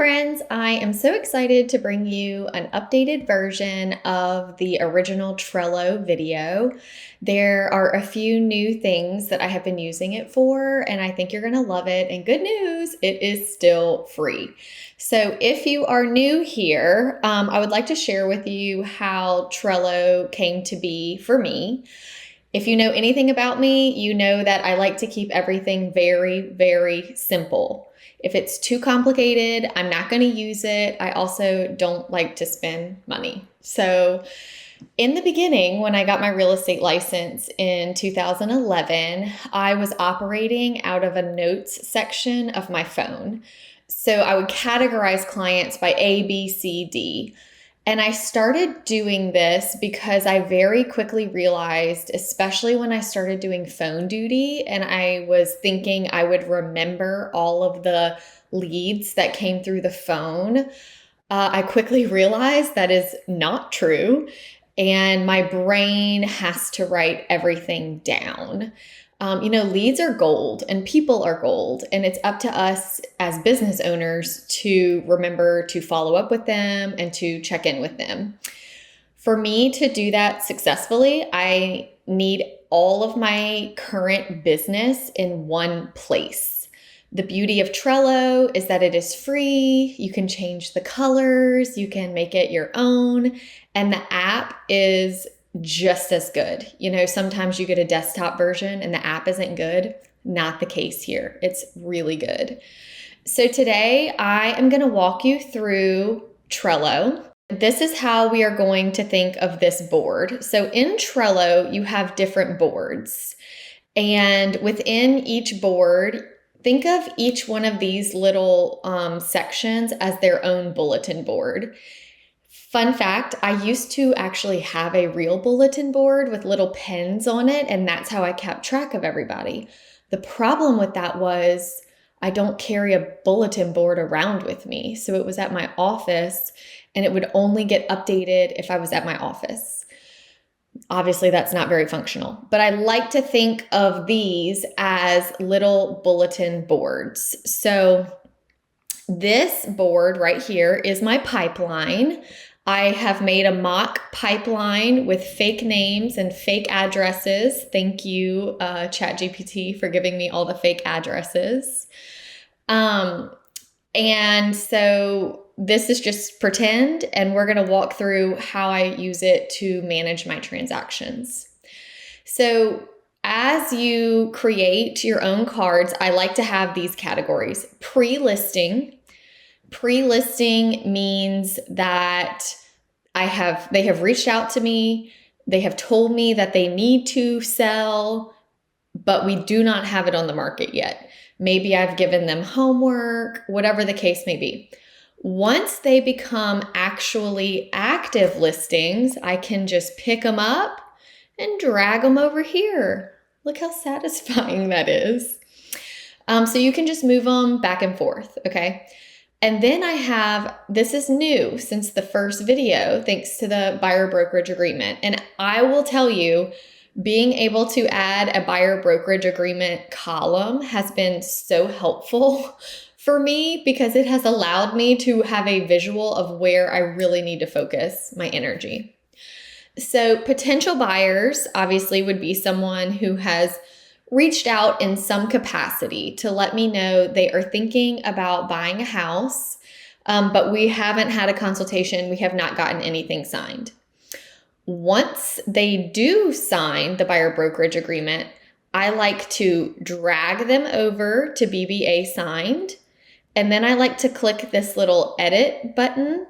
friends, I am so excited to bring you an updated version of the original Trello video. There are a few new things that I have been using it for, and I think you're going to love it. And good news, it is still free. So if you are new here, I would like to share with you how Trello came to be for me. If you know anything about me, you know that I like to keep everything very, very simple. If it's too complicated, I'm not going to use it. I also don't like to spend money. So in the beginning, when I got my real estate license in 2011, I was operating out of a notes section of my phone. So I would categorize clients by A, B, C, D. And I started doing this because I very quickly realized, especially when I started doing phone duty and I was thinking I would remember all of the leads that came through the phone, I quickly realized that is not true. And my brain has to write everything down. Leads are gold and people are gold, and it's up to us as business owners to remember to follow up with them and to check in with them. For me to do that successfully, I need all of my current business in one place. The beauty of Trello is that it is free. You can change the colors, you can make it your own, and the app is just as good. Sometimes you get a desktop version and the app isn't good. Not the case here. It's really good. So today I am going to walk you through Trello. This is how we are going to think of this board. So in Trello, you have different boards. And within each board, think of each one of these little sections as their own bulletin board. Fun fact, I used to actually have a real bulletin board with little pens on it, and that's how I kept track of everybody. The problem with that was I don't carry a bulletin board around with me. So it was at my office, and it would only get updated if I was at my office. Obviously, that's not very functional, but I like to think of these as little bulletin boards. So this board right here is my pipeline. I have made a mock pipeline with fake names and fake addresses. Thank you, ChatGPT, for giving me all the fake addresses. And so this is just pretend, and we're going to walk through how I use it to manage my transactions. So as you create your own cards, I like to have these categories. Pre-listing. Pre-listing means that they have reached out to me. They have told me that they need to sell, but we do not have it on the market yet. Maybe I've given them homework, whatever the case may be. Once they become actually active listings, I can just pick them up and drag them over here. Look how satisfying that is. So you can just move them back and forth, okay? And then this is new since the first video, thanks to the buyer brokerage agreement. And I will tell you, being able to add a buyer brokerage agreement column has been so helpful for me because it has allowed me to have a visual of where I really need to focus my energy. So potential buyers obviously would be someone who has reached out in some capacity to let me know they are thinking about buying a house, but we haven't had a consultation. We have not gotten anything signed. Once they do sign the buyer brokerage agreement, I like to drag them over to BBA signed, and then I like to click this little edit button,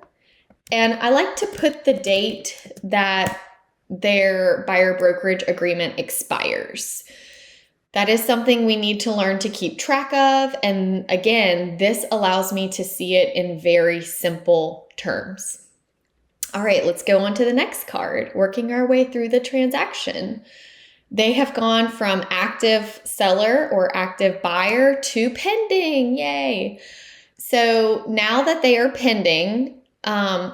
and I like to put the date that their buyer brokerage agreement expires. That is something we need to learn to keep track of. And again, this allows me to see it in very simple terms. All right, let's go on to the next card, working our way through the transaction. They have gone from active seller or active buyer to pending. Yay. So now that they are pending,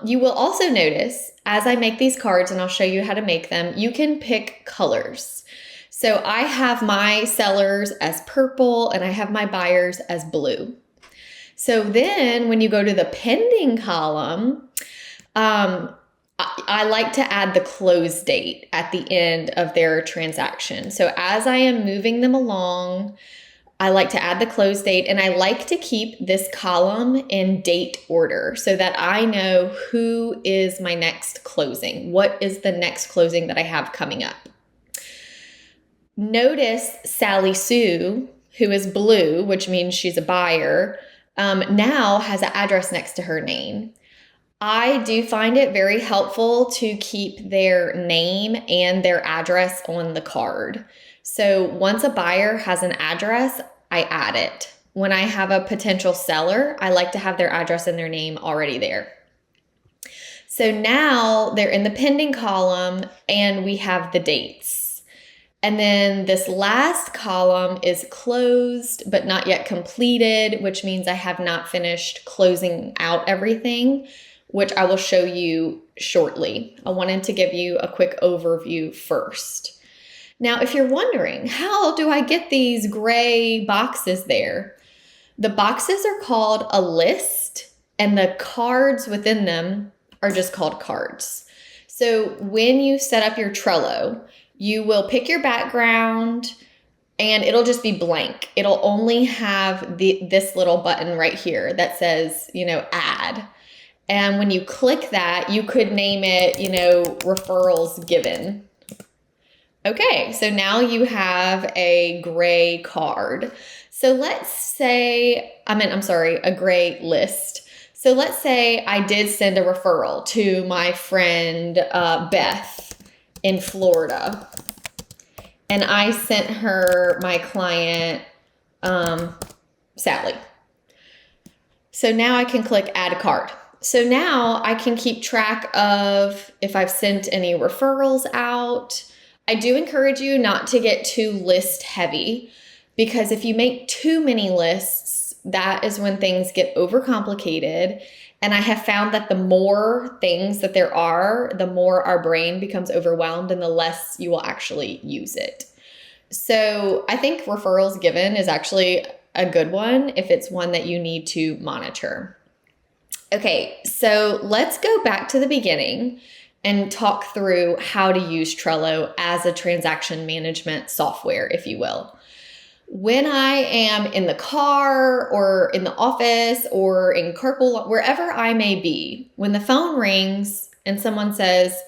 you will also notice as I make these cards, and I'll show you how to make them, you can pick colors. So I have my sellers as purple and I have my buyers as blue. So then when you go to the pending column, I like to add the close date at the end of their transaction. So as I am moving them along, I like to add the close date, and I like to keep this column in date order so that I know who is my next closing. What is the next closing that I have coming up? Notice Sally Sue, who is blue, which means she's a buyer, now has an address next to her name. I do find it very helpful to keep their name and their address on the card. So once a buyer has an address, I add it. When I have a potential seller, I like to have their address and their name already there. So now they're in the pending column and we have the dates. And then this last column is closed but not yet completed, which means I have not finished closing out everything, which I will show you shortly. I wanted to give you a quick overview first. Now, if you're wondering, how do I get these gray boxes there? The boxes are called a list, and the cards within them are just called cards. So when you set up your Trello, you will pick your background, and it'll just be blank. It'll only have this little button right here that says, add. And when you click that, you could name it, referrals given. Okay, so now you have a gray card. So let's say, a gray list. So let's say I did send a referral to my friend Beth in Florida. And I sent her my client, Sally. So now I can click add a card. So now I can keep track of if I've sent any referrals out. I do encourage you not to get too list heavy, because if you make too many lists, that is when things get overcomplicated. And I have found that the more things that there are, the more our brain becomes overwhelmed and the less you will actually use it. So I think referrals given is actually a good one if it's one that you need to monitor. Okay, so let's go back to the beginning and talk through how to use Trello as a transaction management software, if you will. When I am in the car or in the office or in carpool, wherever I may be, when the phone rings and someone says,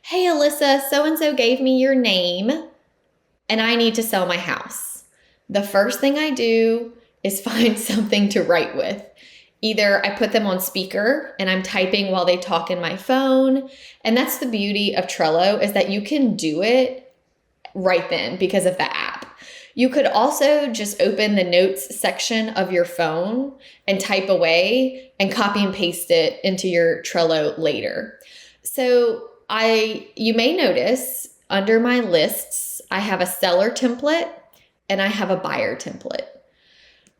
"Hey, Alissa, so-and-so gave me your name and I need to sell my house," the first thing I do is find something to write with. Either I put them on speaker and I'm typing while they talk in my phone. And that's the beauty of Trello, is that you can do it right then because of the app. You could also just open the notes section of your phone and type away and copy and paste it into your Trello later. So you may notice under my lists, I have a seller template and I have a buyer template.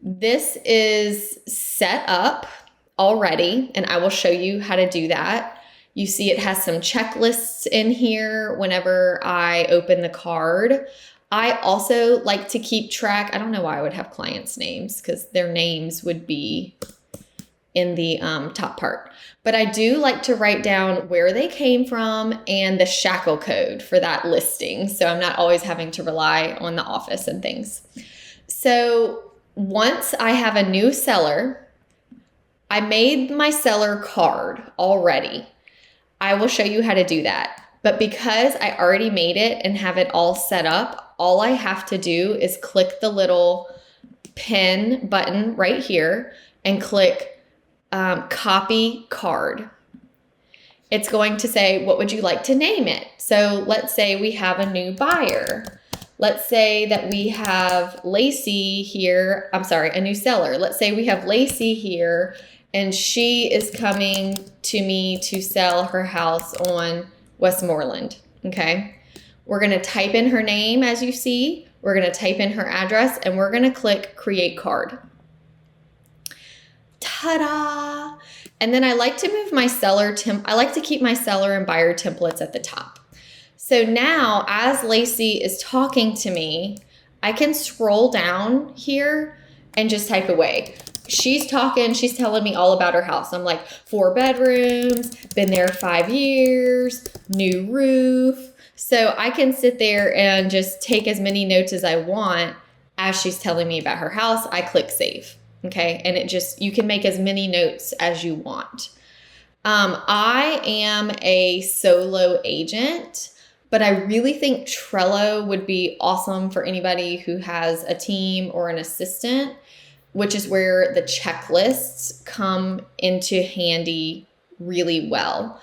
This is set up already, and I will show you how to do that. You see it has some checklists in here whenever I open the card. I also like to keep track. I don't know why I would have clients' names, because their names would be in the top part. But I do like to write down where they came from and the shackle code for that listing, so I'm not always having to rely on the office and things. So once I have a new seller, I made my seller card already. I will show you how to do that. But because I already made it and have it all set up, all I have to do is click the little pen button right here and click copy card. It's going to say, what would you like to name it? So let's say we have a new buyer. Let's say that we have Lacey here. A new seller. Let's say we have Lacey here and she is coming to me to sell her house on Westmoreland. Okay. We're going to type in her name as you see. We're going to type in her address and we're going to click create card. Ta-da! And then I like to move my I like to keep my seller and buyer templates at the top. So now as Lacey is talking to me, I can scroll down here and just type away. she's telling me all about her house. I'm like, 4 bedrooms, been there 5 years, new roof. So I can sit there and just take as many notes as I want as she's telling me about her house. I click save. Okay. And you can make as many notes as you want. I am a solo agent, but I really think Trello would be awesome for anybody who has a team or an assistant, which is where the checklists come into handy really well.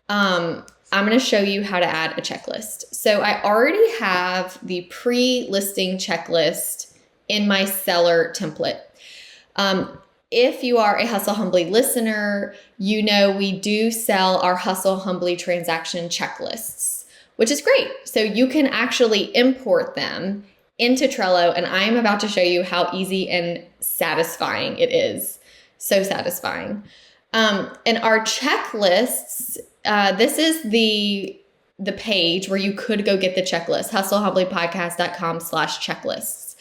I'm going to show you how to add a checklist. So I already have the pre-listing checklist in my seller template. If you are a Hustle Humbly listener, you know we do sell our Hustle Humbly transaction checklists, which is great. So you can actually import them into Trello, and I am about to show you how easy and satisfying it is. So satisfying. And our checklists, this is the page where you could go get the checklist, hustlehumblypodcast.com/checklists.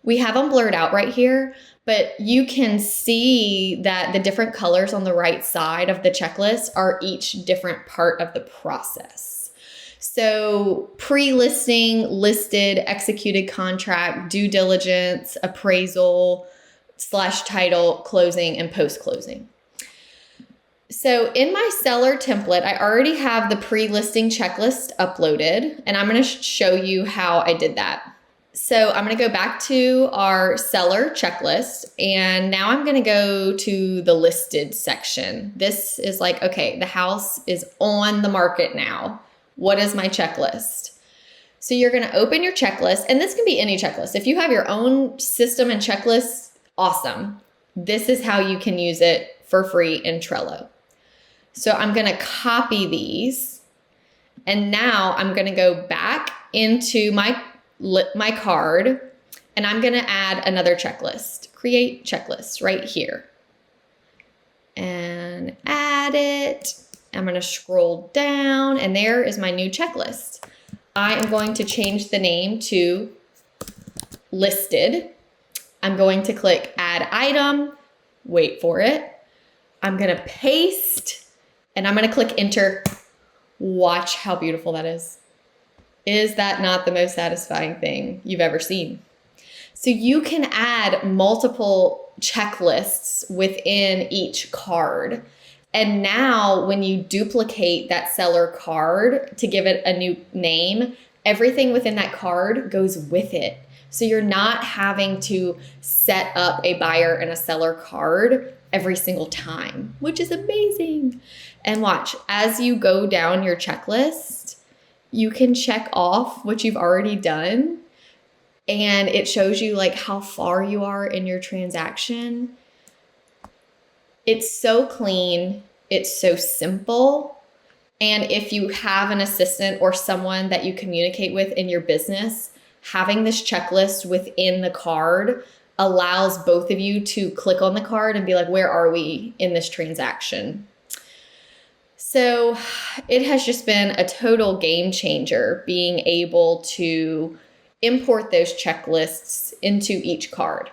We have them blurred out right here, but you can see that the different colors on the right side of the checklist are each different part of the process. So pre-listing, listed, executed contract, due diligence, appraisal, /title, closing, and post-closing. So in my seller template, I already have the pre-listing checklist uploaded, and I'm going to show you how I did that. So I'm going to go back to our seller checklist, and now I'm going to go to the listed section. This is like, okay, the house is on the market now. What is my checklist? So you're going to open your checklist, and this can be any checklist. If you have your own system and checklist, awesome. This is how you can use it for free in Trello. So I'm going to copy these, and now I'm going to go back into my card, and I'm going to add another checklist. Create checklist right here. And add it. I'm going to scroll down, and there is my new checklist. I am going to change the name to listed. I'm going to click add item. Wait for it. I'm going to paste, and I'm going to click enter. Watch how beautiful that is. Is that not the most satisfying thing you've ever seen? So you can add multiple checklists within each card. And now when you duplicate that seller card to give it a new name, everything within that card goes with it. So you're not having to set up a buyer and a seller card every single time, which is amazing. And watch, as you go down your checklist, you can check off what you've already done, and it shows you like how far you are in your transaction. It's so clean. It's so simple. And if you have an assistant or someone that you communicate with in your business, having this checklist within the card allows both of you to click on the card and be like, where are we in this transaction? So it has just been a total game changer being able to import those checklists into each card.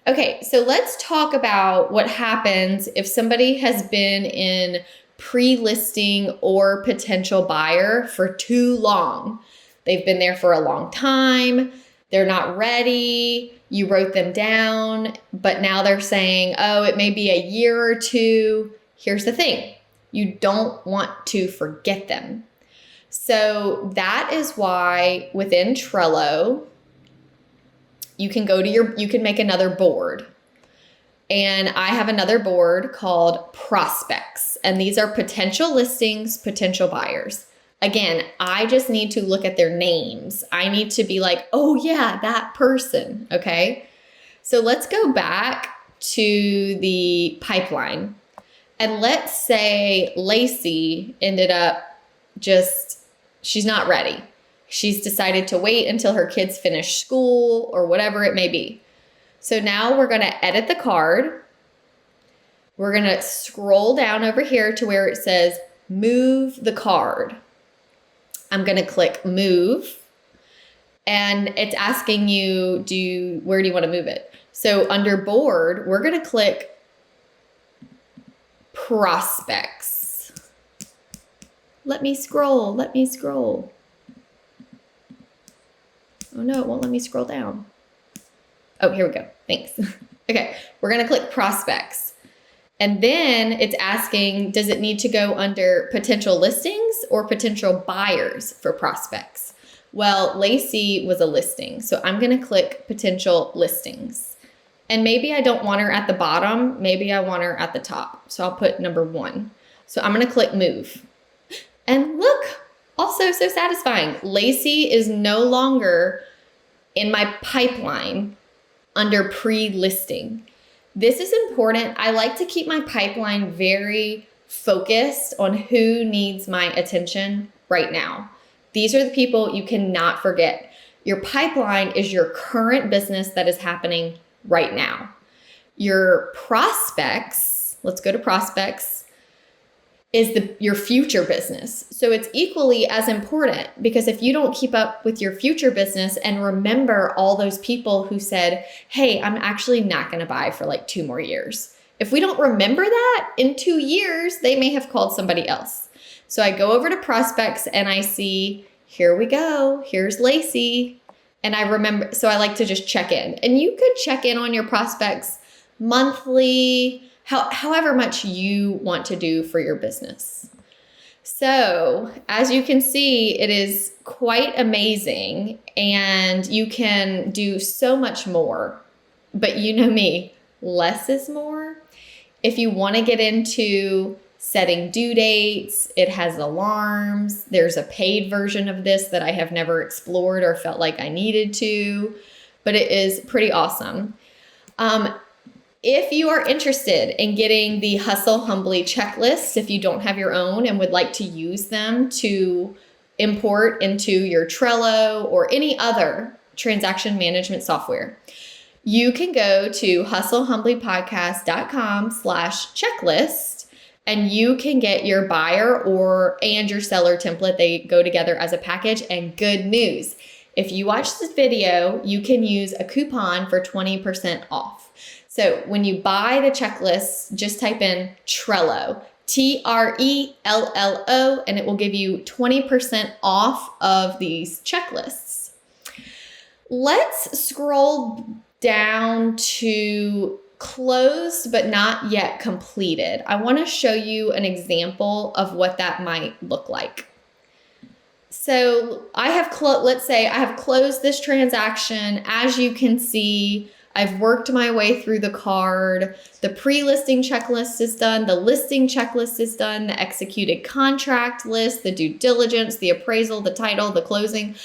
Okay, so let's talk about what happens if somebody has been in pre-listing or potential buyer for too long. They've been there for a long time. They're not ready. You wrote them down, but now they're saying, oh, it may be a year or two. Here's the thing. You don't want to forget them. So that is why within Trello, you can make another board. And I have another board called prospects. And these are potential listings, potential buyers. Again, I just need to look at their names. I need to be like, oh yeah, that person. Okay. So let's go back to the pipeline. And let's say Lacey ended up she's not ready. She's decided to wait until her kids finish school or whatever it may be. So now we're going to edit the card. We're going to scroll down over here to where it says move the card. I'm going to click move. and it's asking you, where do you want to move it? So under board, we're going to click prospects. Let me scroll. Oh no, it won't let me scroll down. Oh, here we go. Thanks. Okay, we're going to click prospects. And then it's asking, does it need to go under potential listings or potential buyers for prospects? Well, Lacey was a listing, so I'm going to click potential listings. And maybe I don't want her at the bottom. Maybe I want her at the top. So I'll put number 1. So I'm going to click move. And look, also so satisfying. Lacey is no longer in my pipeline under pre-listing. This is important. I like to keep my pipeline very focused on who needs my attention right now. These are the people you cannot forget. Your pipeline is your current business that is happening right now. Your prospects, let's go to prospects, is your future business. So it's equally as important, because if you don't keep up with your future business and remember all those people who said, hey, I'm actually not going to buy for like 2 more years. If we don't remember that, in 2 years, they may have called somebody else. So I go over to prospects and I see, here we go. Here's Lacey. And I remember, so I like to just check in. And you could check in on your prospects monthly, however much you want to do for your business. So as you can see, it is quite amazing, and you can do so much more. But you know me, less is more. If you want to get into setting due dates, it has alarms. There's a paid version of this that I have never explored or felt like I needed to, but it is pretty awesome. If you are interested in getting the Hustle Humbly checklist, if you don't have your own and would like to use them to import into your Trello or any other transaction management software, you can go to hustlehumblypodcast.com/checklist, and you can get your buyer and your seller template. They go together as a package. And good news, if you watch this video, you can use a coupon for 20% off. So when you buy the checklist, just type in Trello, Trello, and it will give you 20% off of these checklists. Let's scroll down to closed but not yet completed. I want to show you an example of what that might look like. So I have let's say I have closed this transaction. As you can see, I've worked my way through the card. The pre-listing checklist is done. The listing checklist is done. The executed contract list, the due diligence, the appraisal, the title, the closing.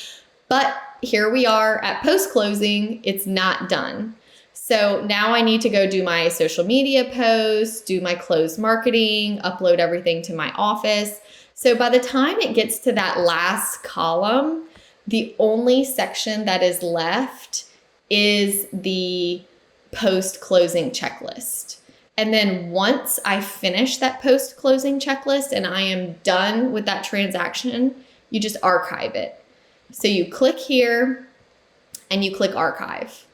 But here we are at post-closing. It's not done. So now I need to go do my social media posts, do my closed marketing, upload everything to my office. So by the time it gets to that last column, the only section that is left is the post-closing checklist. And then once I finish that post-closing checklist and I am done with that transaction, you just archive it. So you click here and you click archive.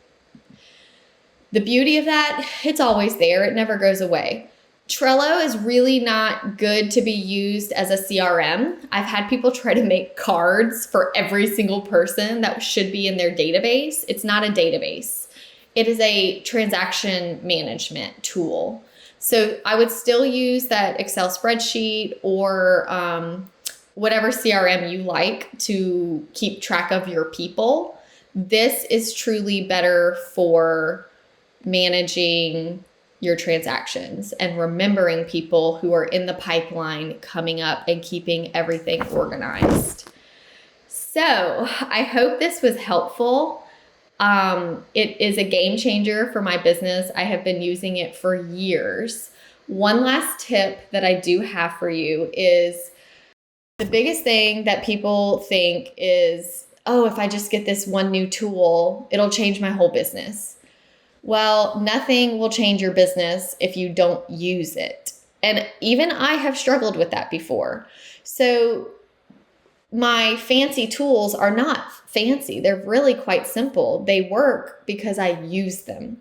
The beauty of that, it's always there. It never goes away. Trello is really not good to be used as a CRM. I've had people try to make cards for every single person that should be in their database. It's not a database. It is a transaction management tool. So I would still use that Excel spreadsheet or whatever CRM you like to keep track of your people. This is truly better for managing your transactions and remembering people who are in the pipeline coming up and keeping everything organized. So I hope this was helpful. It is a game changer for my business. I have been using it for years. One last tip that I do have for you is the biggest thing that people think is, oh, if I just get this one new tool, it'll change my whole business. Well, nothing will change your business if you don't use it. And even I have struggled with that before. So my fancy tools are not fancy. They're really quite simple. They work because I use them.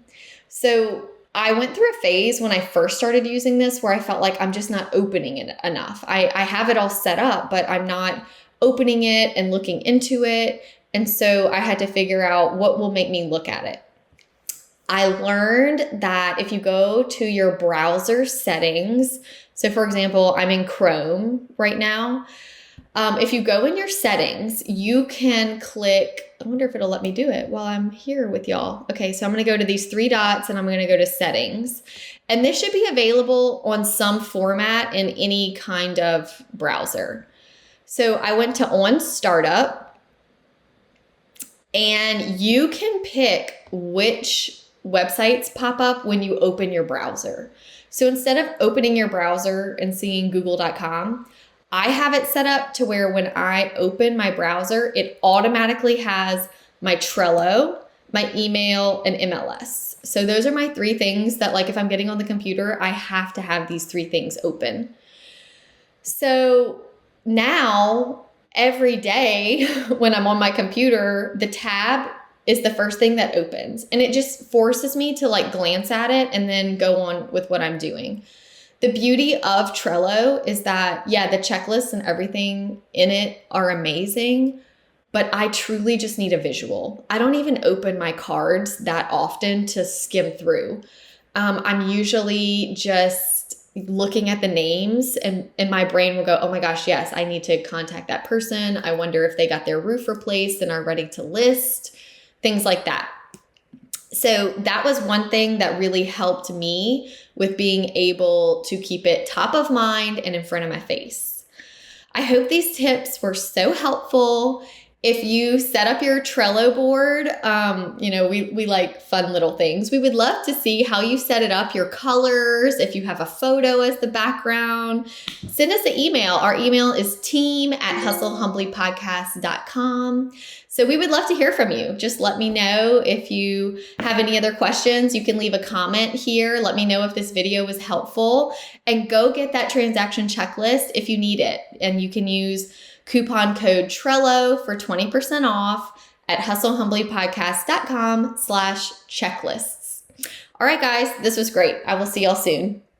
So I went through a phase when I first started using this where I felt like I'm just not opening it enough. I have it all set up, but I'm not opening it and looking into it. And so I had to figure out what will make me look at it. I learned that if you go to your browser settings, so for example, I'm in Chrome right now. If you go in your settings, you can click, I wonder if it'll let me do it while I'm here with y'all. Okay, so I'm going to go to these three dots and I'm going to go to settings. And this should be available on some format in any kind of browser. So I went to on startup, and you can pick which websites pop up when you open your browser. So instead of opening your browser and seeing google.com, I have it set up to where when I open my browser, it automatically has my Trello, my email, and MLS. So those are my three things that, like, if I'm getting on the computer, I have to have these three things open. So now every day when I'm on my computer, the tab is the first thing that opens, and it just forces me to like glance at it and then go on with what I'm doing. The beauty of Trello is that, yeah, the checklists and everything in it are amazing, but I truly just need a visual. I don't even open my cards that often to skim through. I'm usually just looking at the names, and my brain will go, oh my gosh, yes, I need to contact that person. I wonder if they got their roof replaced and are ready to list, things like that. So that was one thing that really helped me with being able to keep it top of mind and in front of my face. I hope these tips were so helpful. If you set up your Trello board, we like fun little things. We would love to see how you set it up, your colors, if you have a photo as the background. Send us an email. Our email is team@hustlehumblypodcast.com. So we would love to hear from you. Just let me know if you have any other questions. You can leave a comment here. Let me know if this video was helpful, and go get that transaction checklist if you need it. And you can use coupon code Trello for 20% off at hustlehumblypodcast.com/checklists. All right, guys, this was great. I will see y'all soon.